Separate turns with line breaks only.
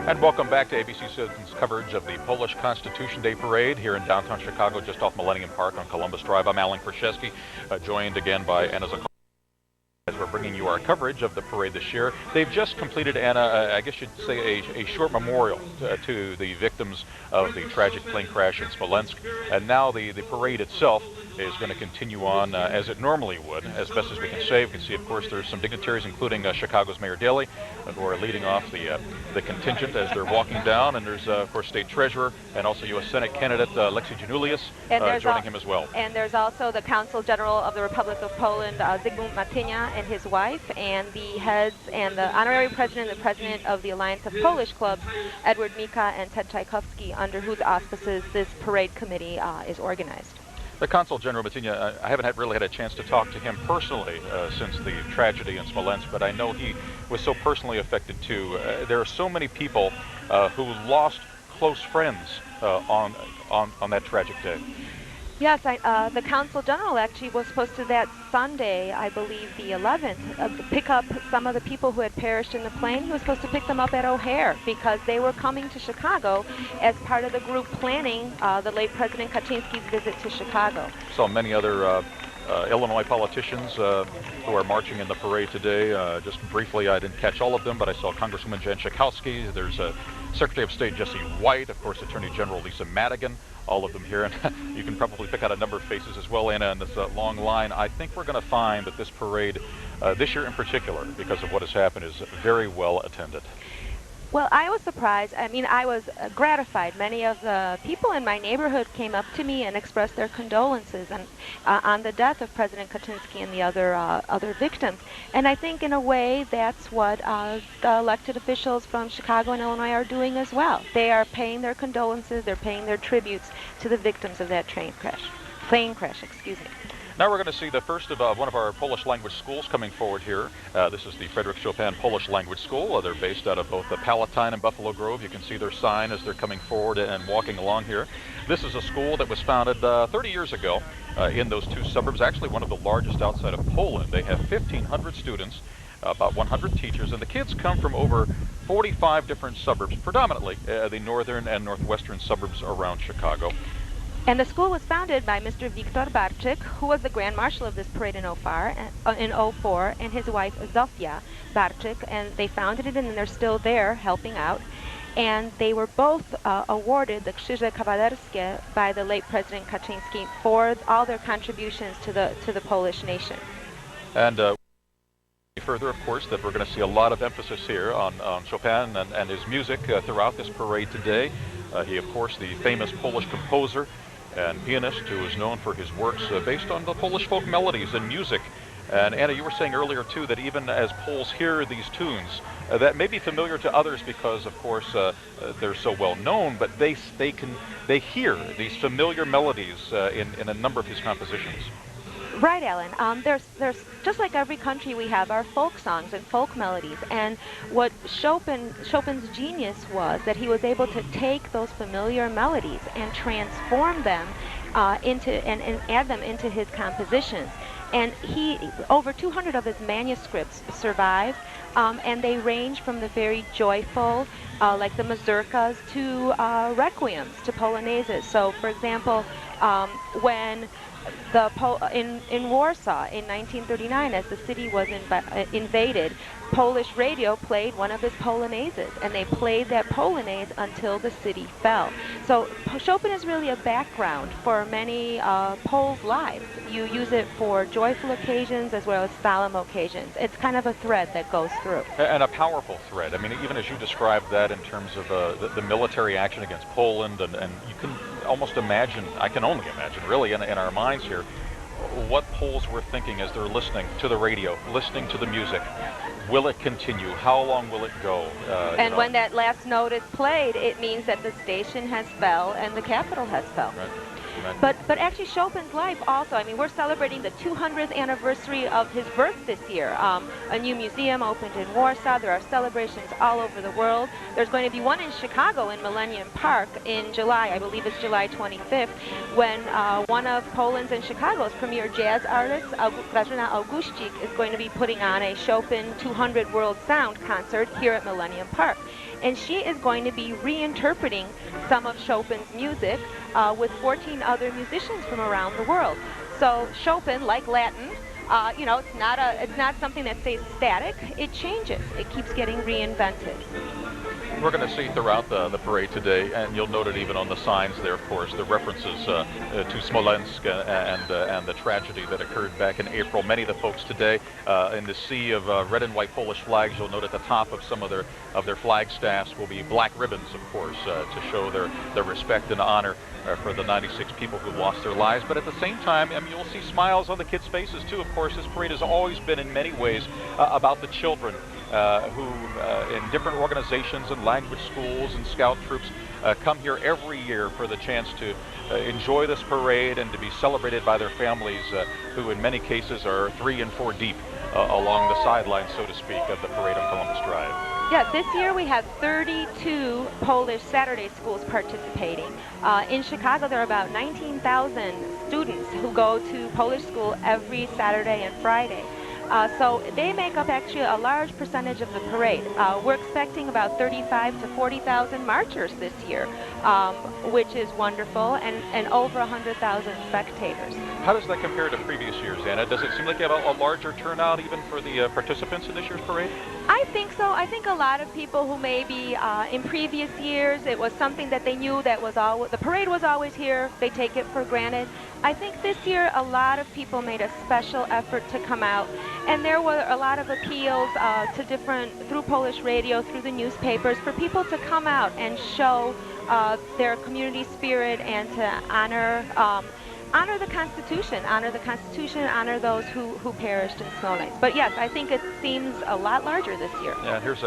And welcome back to ABC Citizens coverage of the Polish Constitution Day Parade here in downtown Chicago, just off Millennium Park on Columbus Drive. I'm Alan Kraszewski, joined again by Anna Zakowski as we're bringing you our coverage of the parade this year. They've just completed, Anna, I guess you'd say a short memorial to the victims of the tragic plane crash in Smolensk. And now the parade itself is going to continue on as it normally would, as best as we can say. We can see, of course, there's some dignitaries, including Chicago's Mayor Daley, who are leading off the contingent as they're walking down. And there's, of course, State Treasurer and also U.S. Senate candidate Lexi Janulius joining him as well.
And there's also the Consul General of the Republic of Poland, Zygmunt Matynia, and his wife, and the heads and the honorary president and the president of the Alliance of Polish Clubs, Edward Mika and Ted Tchaikovsky, under whose auspices this parade committee is organized.
The Consul General Matynia, I haven't really had a chance to talk to him personally since the tragedy in Smolensk, but I know he was so personally affected too. There are so many people who lost close friends on that tragic day.
Yes, the Consul General actually was supposed to that Sunday, I believe the 11th, pick up some of the people who had perished in the plane. He was supposed to pick them up at O'Hare because they were coming to Chicago as part of the group planning the late President Kaczynski's visit to Chicago.
So many other Illinois politicians who are marching in the parade today. Just briefly, I didn't catch all of them, but I saw Congresswoman Jan Schakowsky. There's Secretary of State Jesse White, of course, Attorney General Lisa Madigan, all of them here. And you can probably pick out a number of faces as well, Anna, in this long line. I think we're going to find that this parade, this year in particular, because of what has happened, is very well attended.
Well, I was surprised. I mean, I was gratified. Many of the people in my neighborhood came up to me and expressed their condolences on the death of President Kaczynski and the other victims. And I think, in a way, that's what the elected officials from Chicago and Illinois are doing as well. They are paying their condolences. They're paying their tributes to the victims of that plane crash. Excuse me.
Now we're going to see the first of one of our Polish language schools coming forward here. This is the Frederick Chopin Polish Language School. They're based out of both the Palatine and Buffalo Grove. You can see their sign as they're coming forward and walking along here. This is a school that was founded 30 years ago in those two suburbs, actually one of the largest outside of Poland. They have 1,500 students, about 100 teachers, and the kids come from over 45 different suburbs, predominantly the northern and northwestern suburbs around Chicago.
And the school was founded by Mr. Wiktor Barczyk, who was the Grand Marshal of this parade in 04, and his wife Zofia Barczyk, and they founded it, and they're still there helping out. And they were both awarded the Krzyże Kawalerskie by the late President Kaczynski for all their contributions to the Polish nation.
And further, of course, that we're going to see a lot of emphasis here on Chopin and his music throughout this parade today. He, of course, the famous Polish composer and pianist who is known for his works based on the Polish folk melodies and music. And Anna, you were saying earlier too that even as Poles hear these tunes, that may be familiar to others because, of course, they're so well known, but they hear these familiar melodies in a number of his compositions.
Right, Alan. There's just like every country, we have our folk songs and folk melodies. And what Chopin's genius was that he was able to take those familiar melodies and transform them and add them into his compositions. And over 200 of his manuscripts survive, and they range from the very joyful, like the mazurkas, to requiems, to polonaises. So, for example, when in Warsaw in 1939, as the city was invaded, Polish radio played one of his polonaises, and they played that polonaise until the city fell. So Chopin is really a background for many Poles' lives. You use it for joyful occasions as well as solemn occasions. It's kind of a thread that goes through.
And a powerful thread. I mean, even as you described that in terms of the military action against Poland, and you can almost imagine, I can only imagine really in our minds here, what Poles were thinking as they're listening to the radio, listening to the music. Will it continue? How long will it go?
And when that last note is played, it means that the station has fell and the capital has fell.
Right.
But actually Chopin's life also, I mean, we're celebrating the 200th anniversary of his birth this year. A new museum opened in Warsaw. There are celebrations all over the world. There's going to be one in Chicago in Millennium Park in July, I believe it's July 25th, when one of Poland's and Chicago's premier jazz artists, Grażyna Augustik, is going to be putting on a Chopin 200 World Sound concert here at Millennium Park. And she is going to be reinterpreting some of Chopin's music with 14 other musicians from around the world. So Chopin, like Latin, you know, it's not something that stays static. It changes. It keeps getting reinvented.
We're going to see throughout the parade today, and you'll note it even on the signs there, of course, the references to Smolensk and the tragedy that occurred back in April. Many of the folks today in the sea of red and white Polish flags, you'll note at the top of some of their flag staffs will be black ribbons, of course, to show their respect and honor for the 96 people who lost their lives. But at the same time, I mean, you'll see smiles on the kids' faces too. Of course, this parade has always been in many ways about the children who in different organizations and language schools and scout troops come here every year for the chance to enjoy this parade and to be celebrated by their families who in many cases are 3 and 4 deep along the sidelines, so to speak, of the parade on Columbus Drive.
Yeah, this year we have 32 Polish Saturday schools participating. In Chicago, there are about 19,000 students who go to Polish school every Saturday and Friday. So they make up actually a large percentage of the parade. We're expecting about 35 to 40,000 marchers this year, which is wonderful, and over 100,000 spectators.
How does that compare to previous years, Anna? Does it seem like you have a larger turnout even for the participants in this year's parade?
I think so. I think a lot of people who maybe in previous years it was something that they knew that was always, the parade was always here, they take it for granted. I think this year a lot of people made a special effort to come out, and there were a lot of appeals to through Polish radio, through the newspapers, for people to come out and show their community spirit and to honor the Constitution, honor those who perished in Smolensk. But yes, I think it seems a lot larger this year.
Yeah, here's